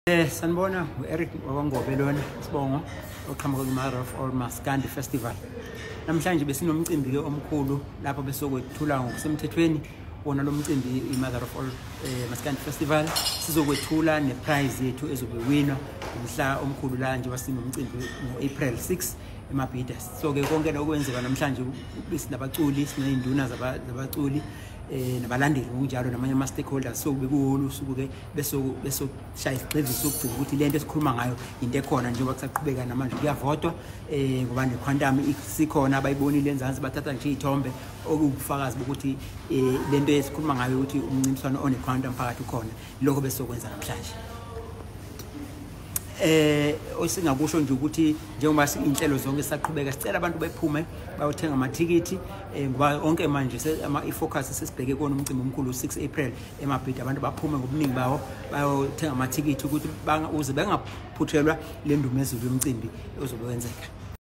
Sanibona Eric Ngobe lona sibongo oqhamuka ku-Mother of All MASKANDI Festival. Namhlanje besinomcimbi ke omkhulu lapho besokwethula ngokusemthethweni wona lo mcimbi i-Mother of All MASKANDI Festival. Sizokwethula neprize yethu ezobe winwa umhla omkhulu la nje wasinomcimbi ngo-April 6 eMabhida. So ke konke lokwenzeka namhlanje sinabaculi sineyinduna zabaculi nabalandeli ngokunjalo namanye ama stakeholders so bekuwolo usuku ke besoshaya isiqhevisi ukugcina ukuthi lento esikhuluma ngayo into ekhona njengoba kusaqhubeka namanje kuyavotwa ngoba nequantum isikhona abayibonile enzansi bathatha nje izithombe okubufakazi bokuthi lento esikhuluma ngayo ukuthi umncintiswano onequantum phakathi ukhona lokho besokwenza namhlanje. Osingakusho nje ukuthi njengoba inhlelo zonke sisaqhubeka sicela abantu bephume bayothenga amathikithi ngoba onke manje ifocus sesibheke kona umcimbi omkhulu 6 April eMabhida. Abantu baphume ngobuningi bawo bayothenga amathikithi ukuthi uze bengaphuthelwa le ndumezulu yomcimbi ozobe wenzeka.